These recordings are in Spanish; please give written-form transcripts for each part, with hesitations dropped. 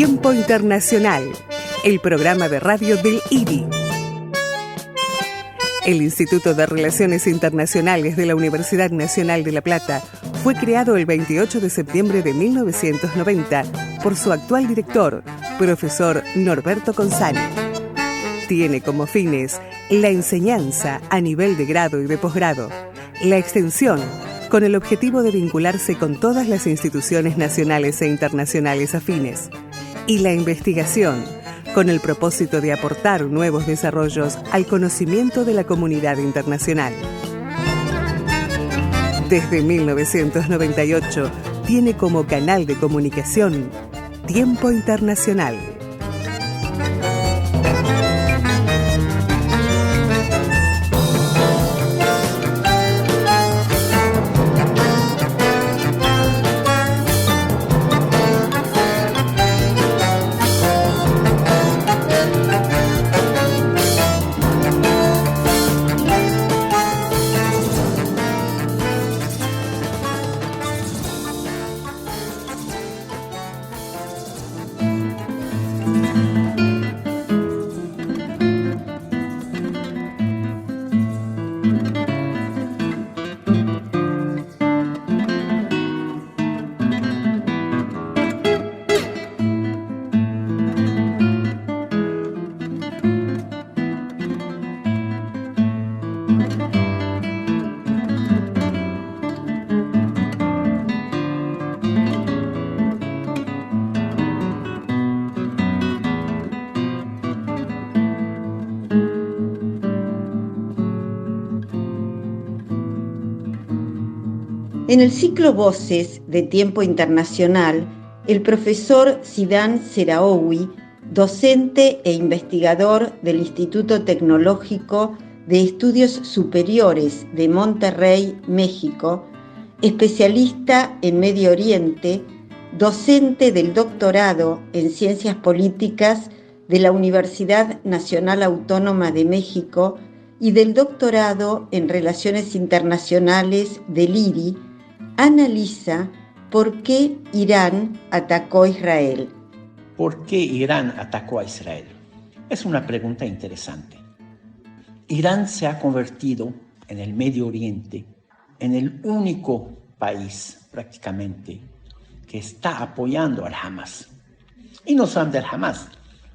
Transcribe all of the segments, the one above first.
Tiempo Internacional, el programa de radio del IRI. El Instituto de Relaciones Internacionales de la Universidad Nacional de La Plata fue creado el 28 de septiembre de 1990 por su actual director, profesor Norberto Consani. Tiene como fines la enseñanza a nivel de grado y de posgrado, la extensión con el objetivo de vincularse con todas las instituciones nacionales e internacionales afines, y la investigación con el propósito de aportar nuevos desarrollos al conocimiento de la comunidad internacional. Desde 1998 tiene como canal de comunicación Tiempo Internacional. En el ciclo Voces de Tiempo Internacional, el profesor Zidane Seraoui, docente e investigador del Instituto Tecnológico de Estudios Superiores de Monterrey, México, especialista en Medio Oriente, docente del doctorado en Ciencias Políticas de la Universidad Nacional Autónoma de México y del doctorado en Relaciones Internacionales del IRI, analiza por qué Irán atacó a Israel. ¿Por qué Irán atacó a Israel? Es una pregunta interesante. Irán se ha convertido en el Medio Oriente en el único país prácticamente que está apoyando al Hamas. Y no solamente al Hamas,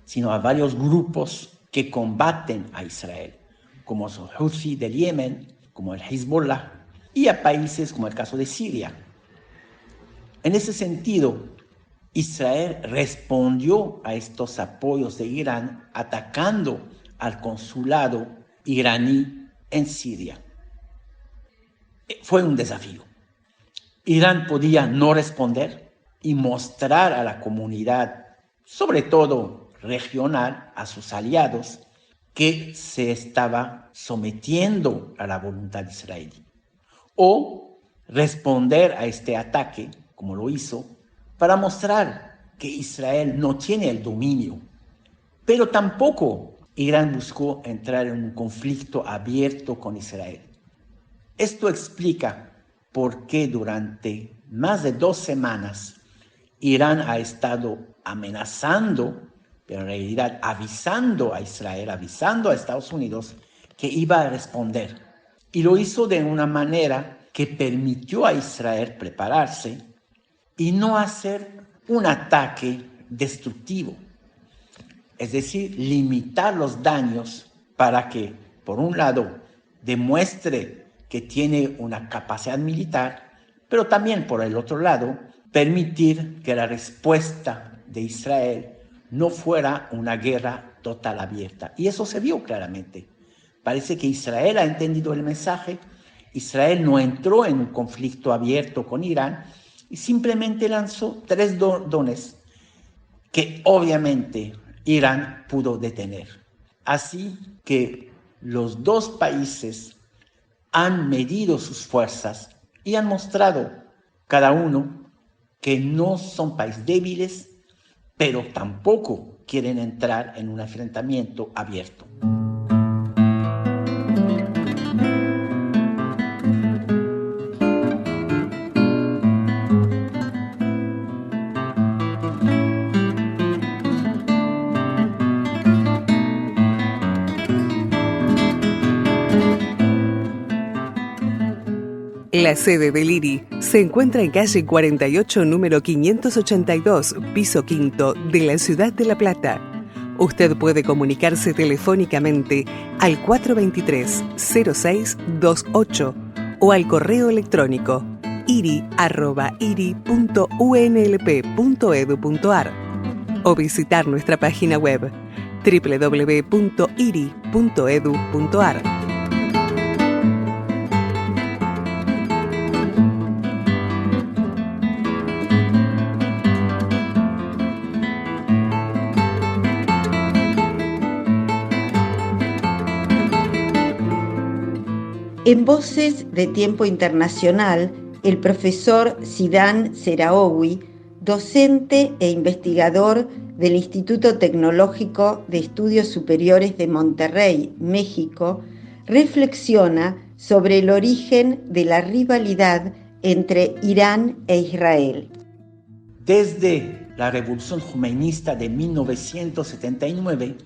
sino a varios grupos que combaten a Israel, como los Houthi del Yemen, como el Hezbollah, y a países como el caso de Siria. En ese sentido, Israel respondió a estos apoyos de Irán atacando al consulado iraní en Siria. Fue un desafío. Irán podía no responder y mostrar a la comunidad, sobre todo regional, a sus aliados, que se estaba sometiendo a la voluntad israelí. O responder a este ataque, como lo hizo, para mostrar que Israel no tiene el dominio. Pero tampoco Irán buscó entrar en un conflicto abierto con Israel. Esto explica por qué durante más de 2 semanas Irán ha estado amenazando, pero en realidad avisando a Israel, avisando a Estados Unidos que iba a responder. Y lo hizo de una manera que permitió a Israel prepararse y no hacer un ataque destructivo. Es decir, limitar los daños para que, por un lado, demuestre que tiene una capacidad militar, pero también, por el otro lado, permitir que la respuesta de Israel no fuera una guerra total abierta. Y eso se vio claramente. Parece que Israel ha entendido el mensaje. Israel no entró en un conflicto abierto con Irán y simplemente lanzó 3 drones que obviamente Irán pudo detener. Así que los 2 países han medido sus fuerzas y han mostrado cada uno que no son países débiles, pero tampoco quieren entrar en un enfrentamiento abierto. La sede del IRI se encuentra en calle 48, número 582, piso quinto, de la ciudad de La Plata. Usted puede comunicarse telefónicamente al 423-0628 o al correo electrónico iri@iri.unlp.edu.ar o visitar nuestra página web www.iri.edu.ar. En Voces de Tiempo Internacional, el profesor Zidane Seraoui, docente e investigador del Instituto Tecnológico de Estudios Superiores de Monterrey, México, reflexiona sobre el origen de la rivalidad entre Irán e Israel. Desde la Revolución Jovenista de 1979,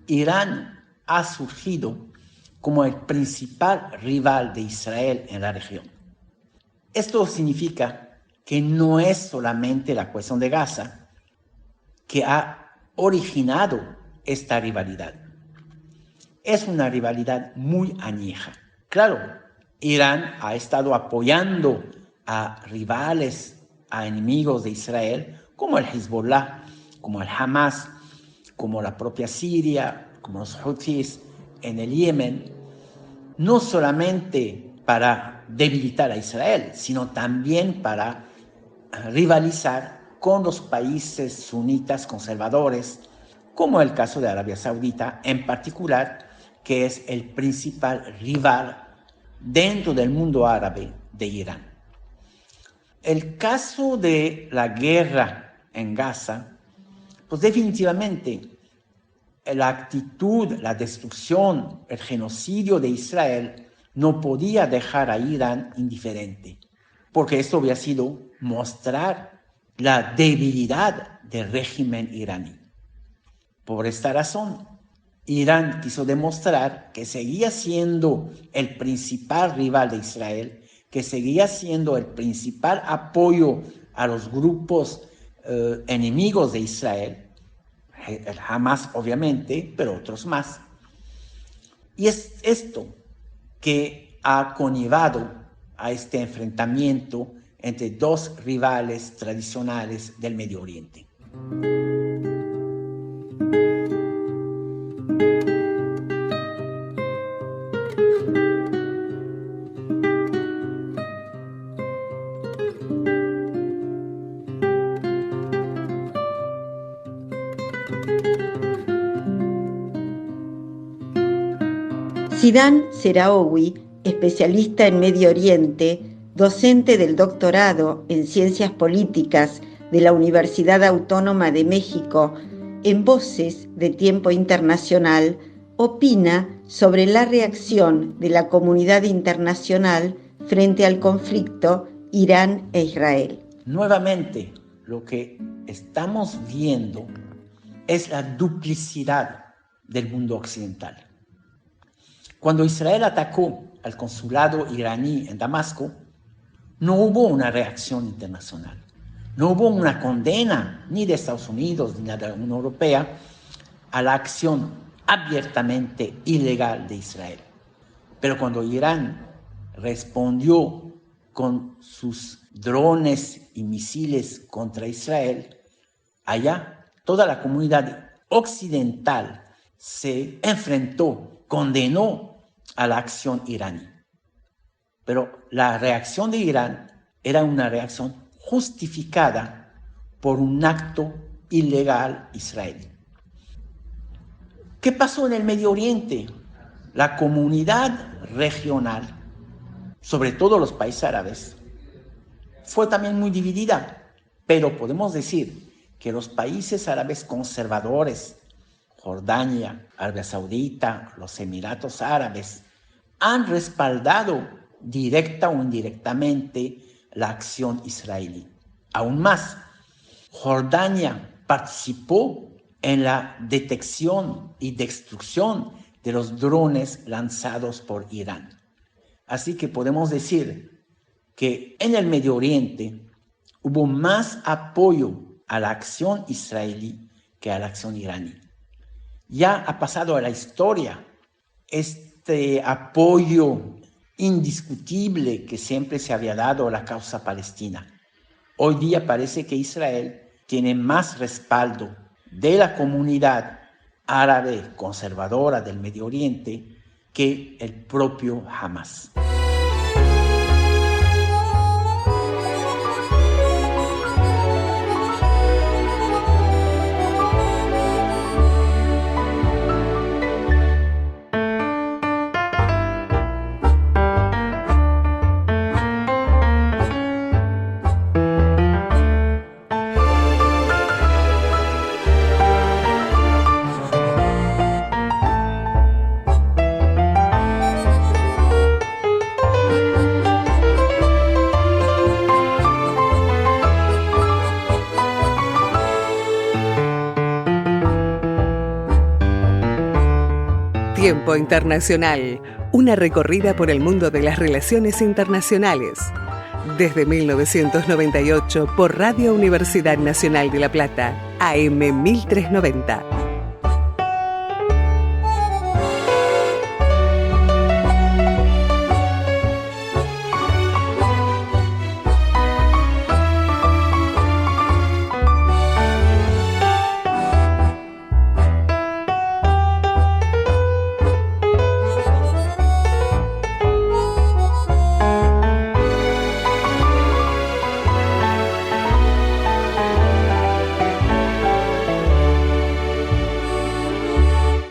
Irán ha surgido como el principal rival de Israel en la región. Esto significa que no es solamente la cuestión de Gaza que ha originado esta rivalidad. Es una rivalidad muy añeja. Claro, Irán ha estado apoyando a rivales, a enemigos de Israel, como el Hezbollah, como el Hamas, como la propia Siria, como los Houthis en el Yemen, no solamente para debilitar a Israel, sino también para rivalizar con los países sunitas conservadores, como el caso de Arabia Saudita en particular, que es el principal rival dentro del mundo árabe de Irán. El caso de la guerra en Gaza, pues definitivamente la actitud, la destrucción, el genocidio de Israel no podía dejar a Irán indiferente, porque esto había sido mostrar la debilidad del régimen iraní. Por esta razón, Irán quiso demostrar que seguía siendo el principal rival de Israel, que seguía siendo el principal apoyo a los grupos enemigos de Israel, el Hamas obviamente, pero otros más. Y es esto que ha conllevado a este enfrentamiento entre dos rivales tradicionales del Medio Oriente. Zidane Seraoui, especialista en Medio Oriente, docente del doctorado en Ciencias Políticas de la Universidad Autónoma de México, en Voces de Tiempo Internacional, opina sobre la reacción de la comunidad internacional frente al conflicto Irán e Israel. Nuevamente, lo que estamos viendo es la duplicidad del mundo occidental. Cuando Israel atacó al consulado iraní en Damasco, no hubo una reacción internacional. No hubo una condena ni de Estados Unidos ni de la Unión Europea a la acción abiertamente ilegal de Israel. Pero cuando Irán respondió con sus drones y misiles contra Israel, allá toda la comunidad occidental se enfrentó, condenó a la acción iraní. Pero la reacción de Irán era una reacción justificada por un acto ilegal israelí. ¿Qué pasó en el Medio Oriente? La comunidad regional, sobre todo los países árabes, fue también muy dividida, pero podemos decir que los países árabes conservadores, Jordania, Arabia Saudita, los Emiratos Árabes, han respaldado directa o indirectamente la acción israelí. Aún más, Jordania participó en la detección y destrucción de los drones lanzados por Irán. Así que podemos decir que en el Medio Oriente hubo más apoyo a la acción israelí que a la acción iraní. Ya ha pasado a la historia este apoyo indiscutible que siempre se había dado a la causa palestina. Hoy día parece que Israel tiene más respaldo de la comunidad árabe conservadora del Medio Oriente que el propio Hamas. Tiempo Internacional, una recorrida por el mundo de las relaciones internacionales. Desde 1998 por Radio Universidad Nacional de La Plata, AM 1390.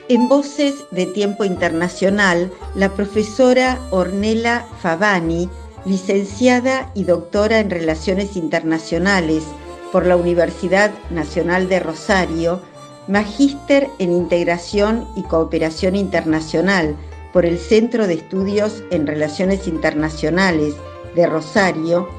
En Voces de Tiempo Internacional, la profesora Ornella Favani, licenciada y doctora en Relaciones Internacionales por la Universidad Nacional de Rosario, magíster en Integración y Cooperación Internacional por el Centro de Estudios en Relaciones Internacionales de Rosario,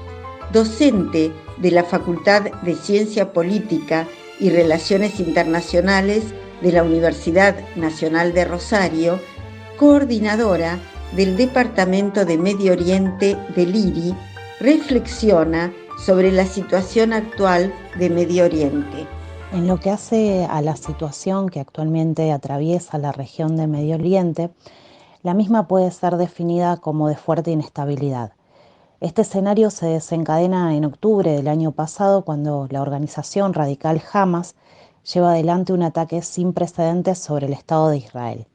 docente de la Facultad de Ciencia Política y Relaciones Internacionales de la Universidad Nacional de Rosario, coordinadora del Departamento de Medio Oriente del IRI, reflexiona sobre la situación actual de Medio Oriente. En lo que hace a la situación que actualmente atraviesa la región de Medio Oriente, la misma puede ser definida como de fuerte inestabilidad. Este escenario se desencadena en octubre del año pasado, cuando la organización radical Hamas lleva adelante un ataque sin precedentes sobre el Estado de Israel.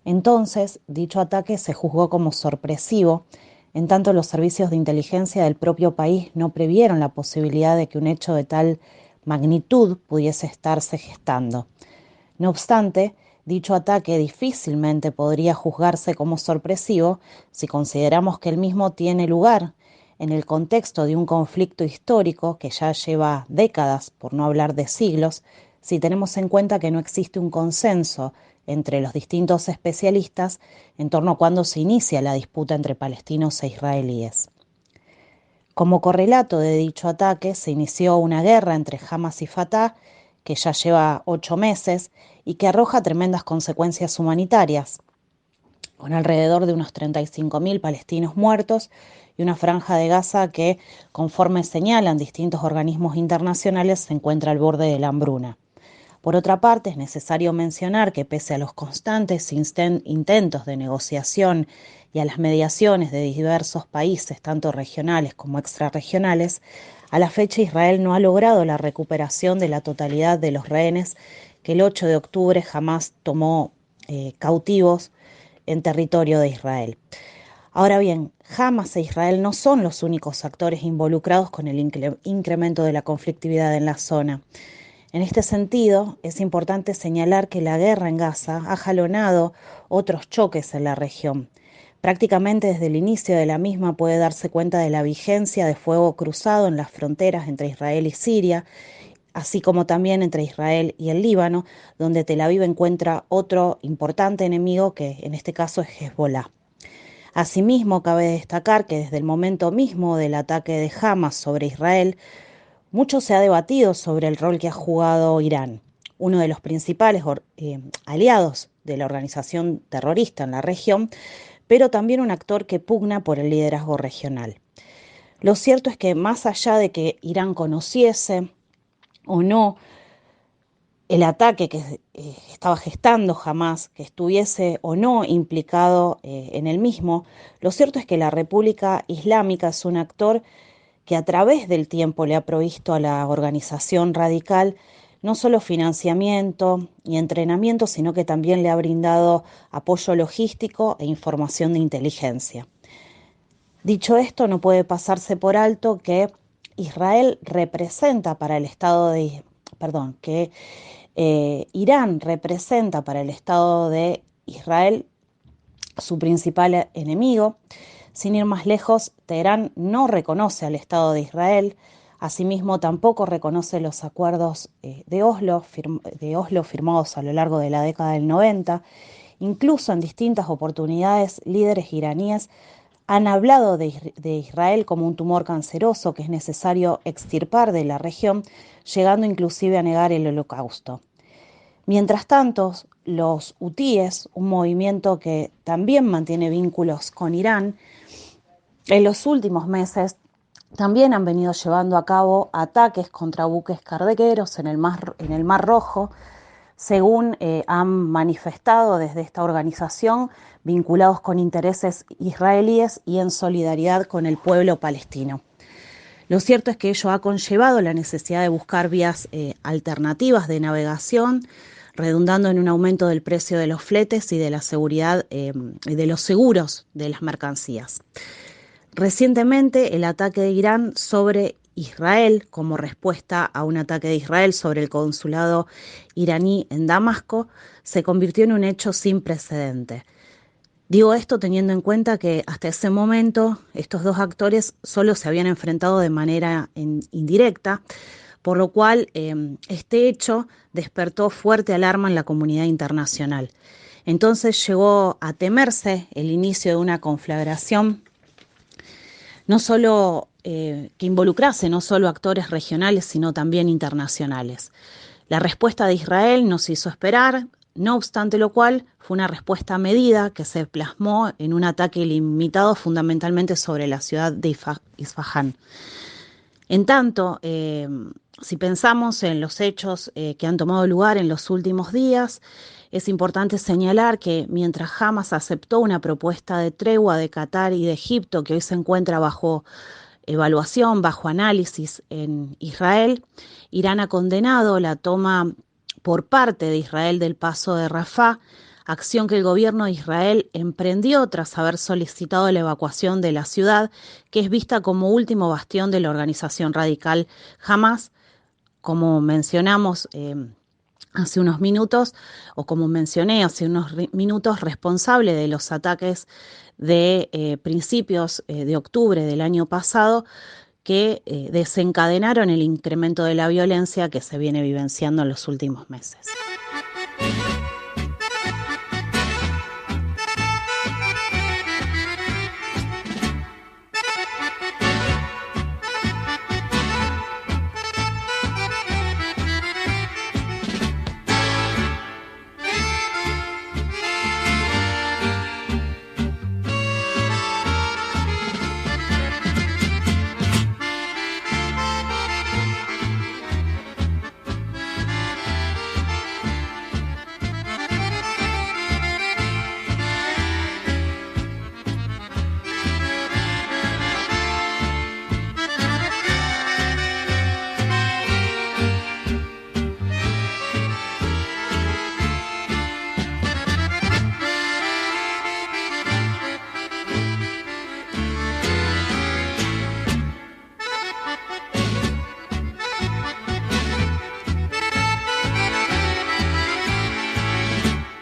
Entonces, dicho ataque se juzgó como sorpresivo, en tanto los servicios de inteligencia del propio país no previeron la posibilidad de que un hecho de tal magnitud pudiese estarse gestando. No obstante, dicho ataque difícilmente podría juzgarse como sorpresivo si consideramos que el mismo tiene lugar en el contexto de un conflicto histórico que ya lleva décadas, por no hablar de siglos, si tenemos en cuenta que no existe un consenso entre los distintos especialistas en torno a cuándo se inicia la disputa entre palestinos e israelíes. Como correlato de dicho ataque, se inició una guerra entre Hamas y Fatah, que ya lleva 8 meses y que arroja tremendas consecuencias humanitarias, con alrededor de unos 35.000 palestinos muertos y una franja de Gaza que, conforme señalan distintos organismos internacionales, se encuentra al borde de la hambruna. Por otra parte, es necesario mencionar que pese a los constantes intentos de negociación y a las mediaciones de diversos países, tanto regionales como extrarregionales, a la fecha Israel no ha logrado la recuperación de la totalidad de los rehenes que el 8 de octubre Hamas tomó cautivos en territorio de Israel. Ahora bien, Hamas e Israel no son los únicos actores involucrados con el incremento de la conflictividad en la zona. En este sentido, es importante señalar que la guerra en Gaza ha jalonado otros choques en la región. Prácticamente desde el inicio de la misma puede darse cuenta de la vigencia de fuego cruzado en las fronteras entre Israel y Siria, así como también entre Israel y el Líbano, donde Tel Aviv encuentra otro importante enemigo, que en este caso es Hezbollah. Asimismo, cabe destacar que desde el momento mismo del ataque de Hamas sobre Israel, mucho se ha debatido sobre el rol que ha jugado Irán, uno de los principales aliados de la organización terrorista en la región, pero también un actor que pugna por el liderazgo regional. Lo cierto es que más allá de que Irán conociese o no el ataque que estaba gestando Hamás, que estuviese o no implicado en el mismo, lo cierto es que la República Islámica es un actor que a través del tiempo le ha provisto a la organización radical no solo financiamiento y entrenamiento, sino que también le ha brindado apoyo logístico e información de inteligencia. Dicho esto, no puede pasarse por alto que Israel representa para el Estado de, perdón, que Irán representa para el Estado de Israel su principal enemigo. Sin ir más lejos, Teherán no reconoce al Estado de Israel, asimismo tampoco reconoce los acuerdos de Oslo firmados a lo largo de la década del 90. Incluso en distintas oportunidades, líderes iraníes han hablado de Israel como un tumor canceroso que es necesario extirpar de la región, llegando inclusive a negar el Holocausto. Mientras tanto, los hutíes, un movimiento que también mantiene vínculos con Irán, en los últimos meses también han venido llevando a cabo ataques contra buques cargueros en el Mar Rojo, según han manifestado desde esta organización, vinculados con intereses israelíes y en solidaridad con el pueblo palestino. Lo cierto es que ello ha conllevado la necesidad de buscar vías alternativas de navegación, redundando en un aumento del precio de los fletes y de la seguridad y de los seguros de las mercancías. Recientemente, el ataque de Irán sobre Israel, como respuesta a un ataque de Israel sobre el consulado iraní en Damasco, se convirtió en un hecho sin precedente. Digo esto teniendo en cuenta que hasta ese momento estos dos actores solo se habían enfrentado de manera indirecta, por lo cual este hecho despertó fuerte alarma en la comunidad internacional. Entonces llegó a temerse el inicio de una conflagración no solo que involucrase no solo actores regionales, sino también internacionales. La respuesta de Israel nos hizo esperar, no obstante lo cual fue una respuesta medida que se plasmó en un ataque limitado fundamentalmente sobre la ciudad de Isfahán. En tanto, si pensamos en los hechos que han tomado lugar en los últimos días, es importante señalar que mientras Hamás aceptó una propuesta de tregua de Qatar y de Egipto que hoy se encuentra bajo evaluación, bajo análisis en Israel, Irán ha condenado la toma por parte de Israel del paso de Rafah, acción que el gobierno de Israel emprendió tras haber solicitado la evacuación de la ciudad, que es vista como último bastión de la organización radical Hamás, como mencionamos hace unos minutos, o como mencioné hace unos minutos, responsable de los ataques de principios de octubre del año pasado, que desencadenaron el incremento de la violencia que se viene vivenciando en los últimos meses.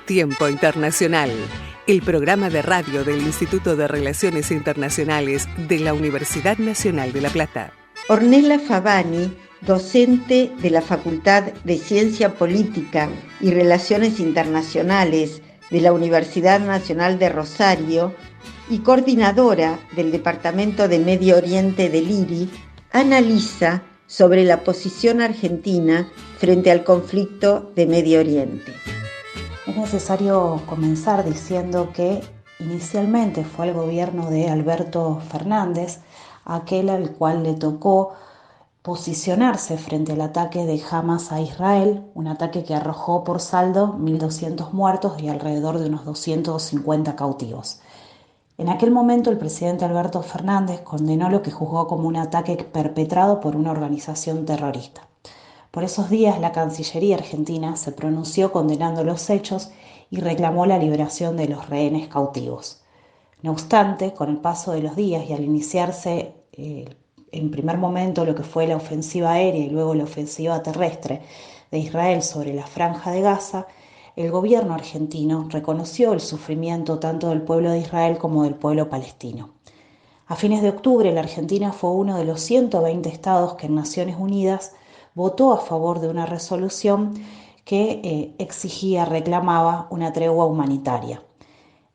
Tiempo Internacional, el programa de radio del Instituto de Relaciones Internacionales de la Universidad Nacional de La Plata. Ornella Favani, docente de la Facultad de Ciencia Política y Relaciones Internacionales de la Universidad Nacional de Rosario y coordinadora del Departamento de Medio Oriente del IRI, analiza sobre la posición argentina frente al conflicto de Medio Oriente. Es necesario comenzar diciendo que inicialmente fue el gobierno de Alberto Fernández aquel al cual le tocó posicionarse frente al ataque de Hamas a Israel, un ataque que arrojó por saldo 1.200 muertos y alrededor de unos 250 cautivos. En aquel momento el presidente Alberto Fernández condenó lo que juzgó como un ataque perpetrado por una organización terrorista. Por esos días la Cancillería argentina se pronunció condenando los hechos y reclamó la liberación de los rehenes cautivos. No obstante, con el paso de los días y al iniciarse en primer momento lo que fue la ofensiva aérea y luego la ofensiva terrestre de Israel sobre la Franja de Gaza, el gobierno argentino reconoció el sufrimiento tanto del pueblo de Israel como del pueblo palestino. A fines de octubre, la Argentina fue uno de los 120 estados que en Naciones Unidas votó a favor de una resolución que reclamaba una tregua humanitaria.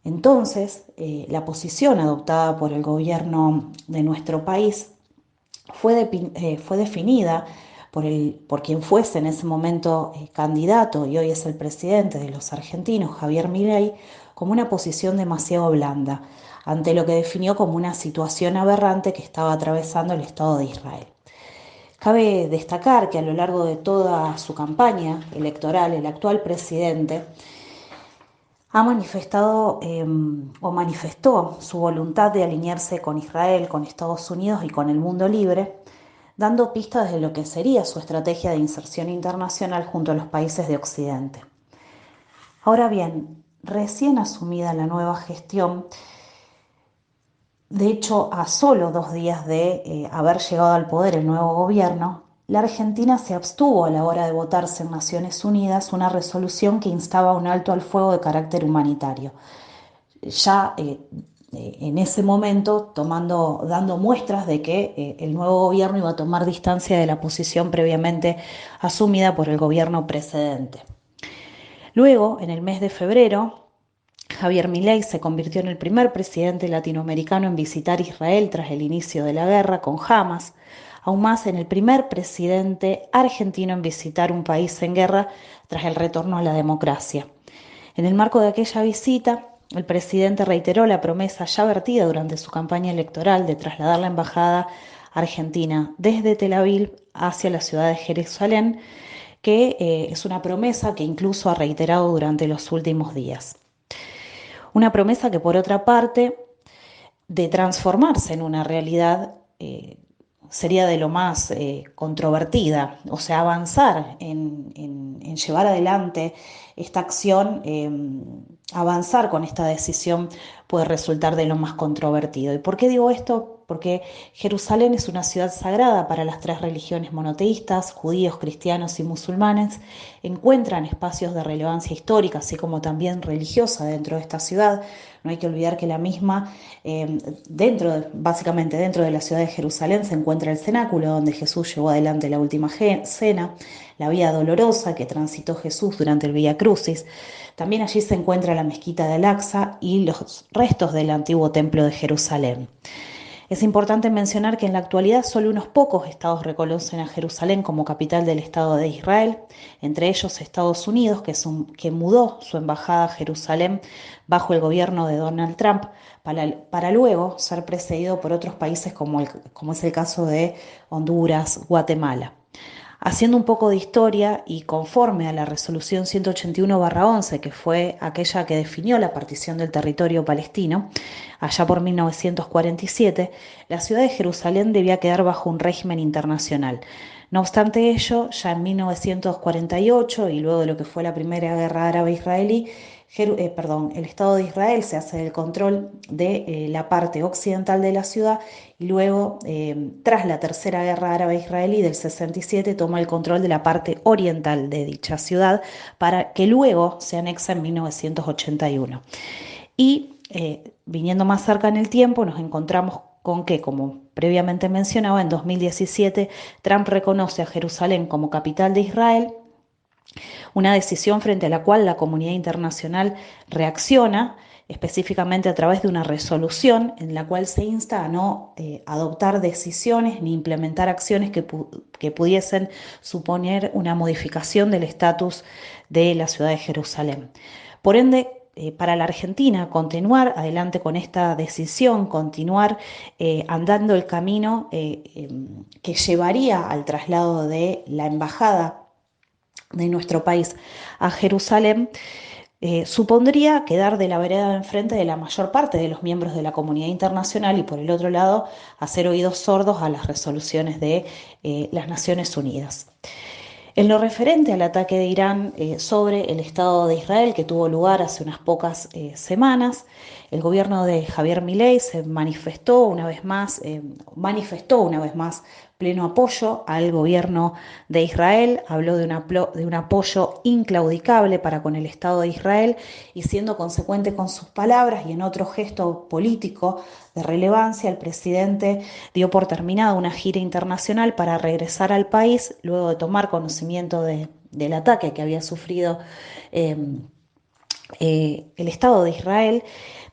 Entonces, la posición adoptada por el gobierno de nuestro país fue definida por quien fuese en ese momento candidato y hoy es el presidente de los argentinos, Javier Milei, como una posición demasiado blanda ante lo que definió como una situación aberrante que estaba atravesando el Estado de Israel. Cabe destacar que a lo largo de toda su campaña electoral, el actual presidente ha manifestado manifestó su voluntad de alinearse con Israel, con Estados Unidos y con el mundo libre, dando pistas de lo que sería su estrategia de inserción internacional junto a los países de Occidente. Ahora bien, recién asumida la nueva gestión, de hecho a solo 2 días de haber llegado al poder el nuevo gobierno, la Argentina se abstuvo a la hora de votarse en Naciones Unidas una resolución que instaba un alto al fuego de carácter humanitario. Ya en ese momento dando muestras de que el nuevo gobierno iba a tomar distancia de la posición previamente asumida por el gobierno precedente. Luego, en el mes de febrero, Javier Milei se convirtió en el primer presidente latinoamericano en visitar Israel tras el inicio de la guerra con Hamas, aún más en el primer presidente argentino en visitar un país en guerra tras el retorno a la democracia. En el marco de aquella visita, el presidente reiteró la promesa ya vertida durante su campaña electoral de trasladar la embajada argentina desde Tel Aviv hacia la ciudad de Jerusalén, que es una promesa que incluso ha reiterado durante los últimos días. Una promesa que, por otra parte, de transformarse en una realidad, sería de lo más controvertida, o sea, avanzar en llevar adelante esta acción, avanzar con esta decisión puede resultar de lo más controvertido. ¿Y por qué digo esto? Porque Jerusalén es una ciudad sagrada para las 3 religiones monoteístas, judíos, cristianos y musulmanes. Encuentran espacios de relevancia histórica, así como también religiosa dentro de esta ciudad. No hay que olvidar que la misma, básicamente dentro de la ciudad de Jerusalén, se encuentra el cenáculo donde Jesús llevó adelante la última cena, la vía dolorosa que transitó Jesús durante el Vía Crucis. También allí se encuentra la mezquita de Al-Aqsa y los restos del antiguo templo de Jerusalén. Es importante mencionar que en la actualidad solo unos pocos estados reconocen a Jerusalén como capital del Estado de Israel, entre ellos Estados Unidos, que mudó su embajada a Jerusalén bajo el gobierno de Donald Trump, para luego ser precedido por otros países como es el caso de Honduras, Guatemala. Haciendo un poco de historia y conforme a la resolución 181/11, que fue aquella que definió la partición del territorio palestino, allá por 1947, la ciudad de Jerusalén debía quedar bajo un régimen internacional. No obstante ello, ya en 1948 y luego de lo que fue la primera guerra árabe-israelí, el Estado de Israel se hace del control de la parte occidental de la ciudad y luego, tras la tercera guerra árabe-israelí del 67, toma el control de la parte oriental de dicha ciudad para que luego se anexa en 1981. Y viniendo más cerca en el tiempo, nos encontramos con que, como previamente mencionaba, en 2017 Trump reconoce a Jerusalén como capital de Israel, una decisión frente a la cual la comunidad internacional reacciona, específicamente a través de una resolución en la cual se insta a no adoptar decisiones ni implementar acciones que pudiesen suponer una modificación del estatus de la ciudad de Jerusalén. Por ende, para la Argentina continuar adelante con esta decisión, continuar andando el camino que llevaría al traslado de la embajada de nuestro país a Jerusalén, supondría quedar de la vereda de enfrente de la mayor parte de los miembros de la comunidad internacional y, por el otro lado, hacer oídos sordos a las resoluciones de las Naciones Unidas. En lo referente al ataque de Irán sobre el Estado de Israel, que tuvo lugar hace unas pocas semanas, el gobierno de Javier Milei se manifestó una vez más pleno apoyo al gobierno de Israel, habló de un apoyo inclaudicable para con el Estado de Israel y, siendo consecuente con sus palabras y en otro gesto político de relevancia, el presidente dio por terminada una gira internacional para regresar al país luego de tomar conocimiento del ataque que había sufrido el Estado de Israel,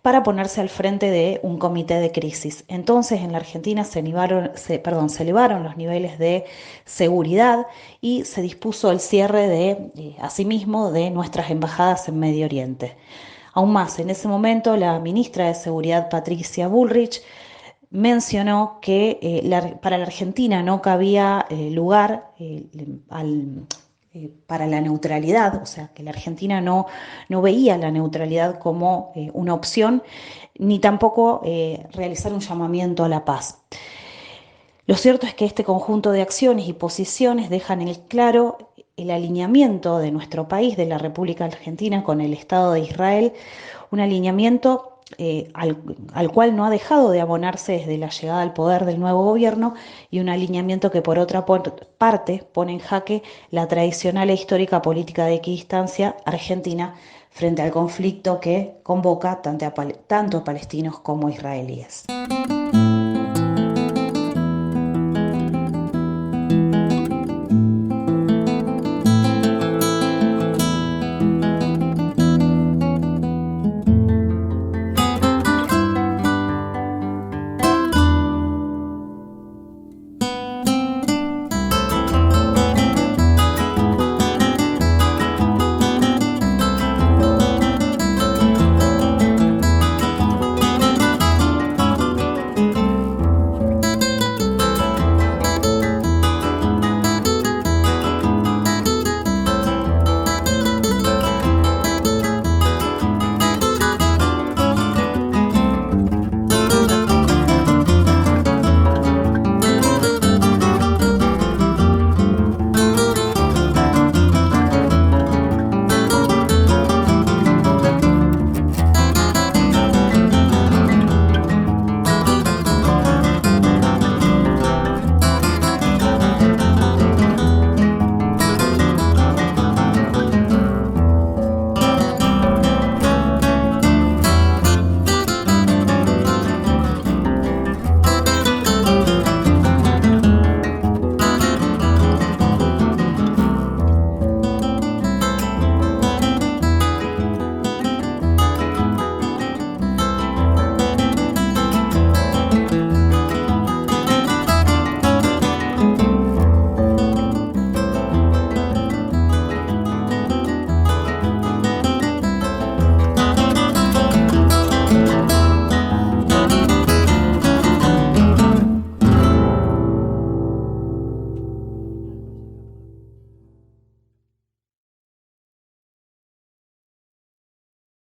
para ponerse al frente de un comité de crisis. Entonces, en la Argentina se elevaron los niveles de seguridad y se dispuso el cierre asimismo de nuestras embajadas en Medio Oriente. Aún más, en ese momento la ministra de Seguridad, Patricia Bullrich, mencionó que para la Argentina no cabía lugar para la neutralidad, o sea, que la Argentina no veía la neutralidad como una opción, ni tampoco realizar un llamamiento a la paz. Lo cierto es que este conjunto de acciones y posiciones dejan en claro el alineamiento de nuestro país, de la República Argentina, con el Estado de Israel, un alineamiento al cual no ha dejado de abonarse desde la llegada al poder del nuevo gobierno, y un alineamiento que, por otra parte, pone en jaque la tradicional e histórica política de equidistancia argentina frente al conflicto que convoca tanto a palestinos como a israelíes.